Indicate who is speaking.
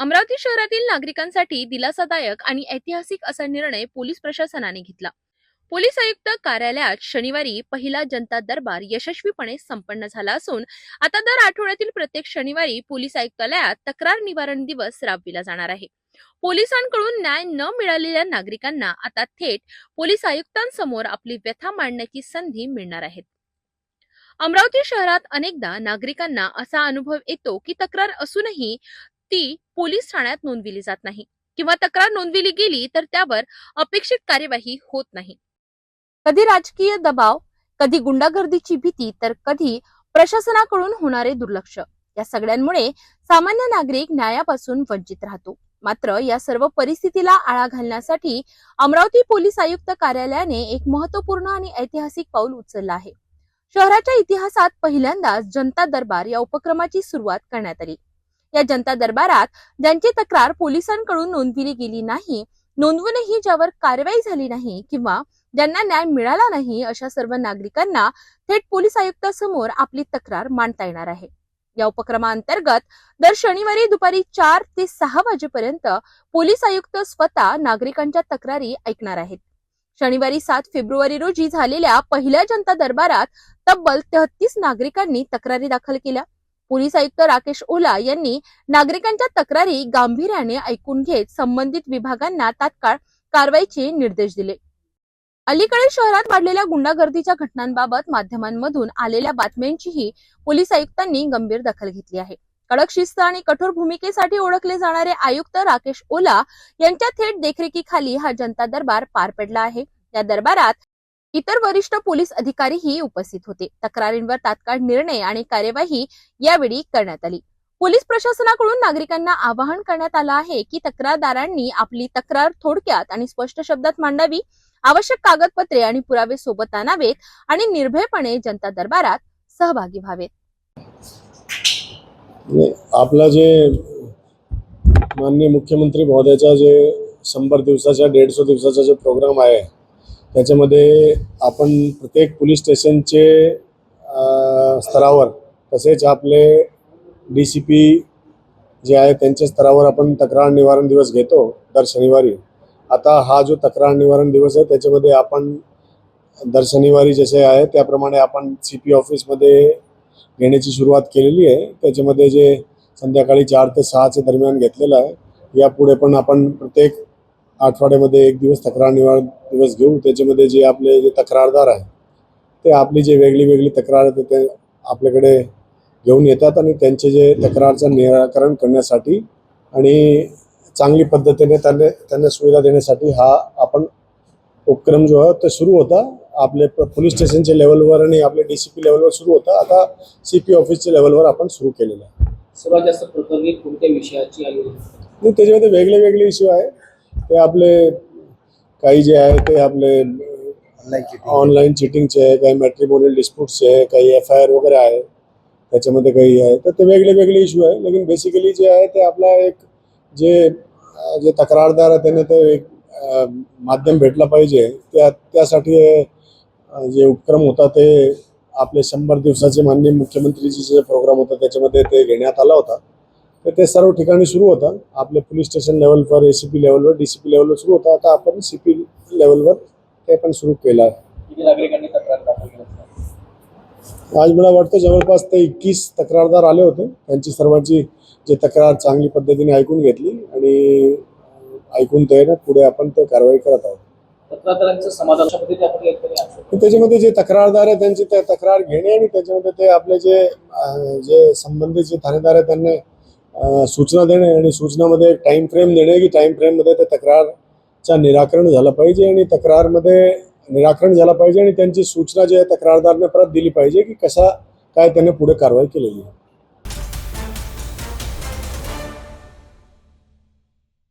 Speaker 1: अमरावती शहरातील नागरिकांसाठी दिलासादायक आणि ऐतिहासिक असा निर्णय पोलीस प्रशासनाने घेतला। पोलीस आयुक्त कार्यालयात शनिवारी पहिला जनता दरबार यशस्वीपणे संपन्न झाला असून आता दर आठवड्यातील प्रत्येक शनिवारी पोलीस आयुक्तालयात तक्रार निवारण दिवस राबविला जाणार आहे। पोलिसांकडून न्याय न मिळालेल्या नागरिकांना आता थेट पोलीस आयुक्तांसमोर आपली व्यथा मांडण्याची संधी मिळणार आहे। अमरावती शहरात अनेकदा नागरिकांना असा अनुभव येतो की तक्रार असूनही ती पोलीस ठाण्यात नोंदविली जात नाही किंवा तक्रार नोंदविली गेली तर त्यावर अपेक्षित कार्यवाही होत नाही। कधी राजकीय दबाव, कधी गुंडागर्दीची भीती, तर कधी प्रशासनाकडून होणारे दुर्लक्ष, या सगळ्यांमुळे सामान्य नागरिक न्यायापासून वंचित राहतो। मात्र या सर्व परिस्थितीला आळा घालण्यासाठी अमरावती पोलीस आयुक्त कार्यालयाने एक महत्त्वपूर्ण आणि ऐतिहासिक पाऊल उचललं आहे। शहराच्या इतिहासात पहिल्यांदाच जनता दरबार या उपक्रमाची सुरुवात करण्यात आली। या जनता दरबारात ज्यांची तक्रार पोलिसांकडून नोंदविली गेली नाही, नोंदवूनही ज्यावर कारवाई झाली नाही किंवा ज्यांना न्याय मिळाला नाही, अशा सर्व नागरिकांना थेट पोलीस आयुक्तांसमोर आपली तक्रार मांडता येणार आहे। या उपक्रमाअंतर्गत दर शनिवारी दुपारी 4 ते 6 वाजेपर्यंत पोलीस आयुक्त स्वतः नागरिकांच्या तक्रारी ऐकणार आहेत। शनिवारी 7 फेब्रुवारी रोजी झालेल्या पहिल्या जनता दरबारात तब्बल 33 नागरिकांनी तक्रारी दाखल केल्या। पोलीस आयुक्त राकेश ओला यांनी नागरिकांच्या तक्रारी गांभीर्याने ऐकून घेत संबंधित विभागांना तात्काळ कारवाईचे निर्देश दिले। अलीकडे शहरात वाढलेल्या गुंडागर्दीच्या घटनांबाबत माध्यमांमधून आलेल्या बातम्यांचीही पोलीस आयुक्तांनी गंभीर दखल घेतली आहे। कडक शिस्त आणि कठोर भूमिकेसाठी ओळखले जाणारे आयुक्त राकेश ओला यांच्या थेट देखरेखीखाली हा जनता दरबार पार पडला आहे। या दरबारात इतर वरिष्ठ पोलीस अधिकारीही उपस्थित होते। तक्रारींवर तात्काळ निर्णय आणि कार्यवाही यावेळी करण्यात आली। पोलीस प्रशासनाकडून नागरिकांना आवाहन करण्यात आलं आहे की तक्रारदारांनी आपली तक्रार थोडक्यात आणि स्पष्ट शब्दात मांडावी, आवश्यक कागदपत्रे आणि पुरावे सोबत आणावेत आणि निर्भयपणे जनता दरबारात सहभागी व्हावेत।
Speaker 2: आपला जे माननीय मुख्यमंत्री महोदयाचा जे 100 दिवसाचा 150 दिवसाचा जो प्रोग्राम आहे, त्याच्यामध्ये आपण प्रत्येक पोलीस स्टेशनचे स्तरावर, तसेच आपले DCP जे आहे त्यांच्या स्तरावर आपण तक्रार निवारण दिवस घेतो दर शनिवारी। आता हा जो तक्रार निवारण दिवस आहे त्याच्यामध्ये आपण दर शनिवारी जसे आहे त्याप्रमाणे आपण CP ऑफिसमध्ये घेण्याची सुरुवात केलेली आहे। त्याच्यामध्ये जे संध्याकाळी 4 ते 6 दरम्यान घेतलेलं आहे। यापुढे पण आपण प्रत्येक आठवड्यामध्ये एक दिवस तक्रार निवारण दिवस घेऊ। त्याच्यामध्ये जे आपले जे तक्रारदार आहे ते आपली जे वेगळी तक्रार आहे ते आपल्याकडे घेऊन येतात आणि त्यांचे जे तक्रारचं निराकरण करण्यासाठी आणि चांगली पद्धतीने त्यांना सुविधा देण्यासाठी हा आपण उपक्रम जो आहे तो सुरू होता। आपले पोलीस स्टेशनच्या लेवलवर आणि आपले DCP लेवलवर सुरू होता, आता CP ऑफिसच्या लेवलवर आपण सुरू केलेलं आहे।
Speaker 3: सर्वात जास्त प्रकरणे कोणत्या विषयाची आली?
Speaker 2: त्याच्यामध्ये वेगळे इश्यू आहे। ते आपले काही जे आहे ते आपले ऑनलाईन चिटिंगचे आहे, काही मॅट्रिमोनियल डिस्प्यूट्सचे आहे, काही FIR वगैरे आहे, त्याच्यामध्ये काही आहे। तर ते वेगळे इश्यू आहे। लेकिन बेसिकली जे आहे ते आपला एक जे तक्रारदार आहे त्यांना ते एक माध्यम भेटला पाहिजे, त्यासाठी जे उपक्रम होता ते आपले 100 दिवसाचे माननीय मुख्यमंत्रीचे जे प्रोग्राम होता त्याच्यामध्ये ते घेण्यात आला होता। तर ते सर्व ठिकाणी सुरू होता। आपले पोलीस स्टेशन लेवलवर, ACP लेवलवर, DCP लेवलवर सुरू होता। आता आपण CP लेवलवर ते पण सुरू केलं आहे।
Speaker 3: किती नागरिकांनी तक्रार दाखल केली?
Speaker 2: आज मला वाटतं जवळपास ते 21 तक्रारदार आले होते। त्यांची सर्वांची जे तक्रार चांगली पद्धतीने ऐकून घेतली आणि ऐकून ते पुढे आपण ते कारवाई करत आहोत।
Speaker 3: तक्रारदारांचं समाधान
Speaker 2: त्याच्यामध्ये जे तक्रारदार आहे त्यांची त्या तक्रार घेणे आणि त्याच्यामध्ये ते आपले जे संबंधित जे ठाणेदार आहे त्यांना सूचना देणे आणि सूचनामध्ये एक टाइम फ्रेम देणे की टाइम फ्रेममध्ये त्या तक्रारचं निराकरण झालं पाहिजे आणि तक्रारमध्ये निराकरण झालं पाहिजे आणि त्यांची सूचना जे आहे तक्रारदारने परत दिली पाहिजे की कसा काय त्यांनी पुढे कारवाई केलेली आहे।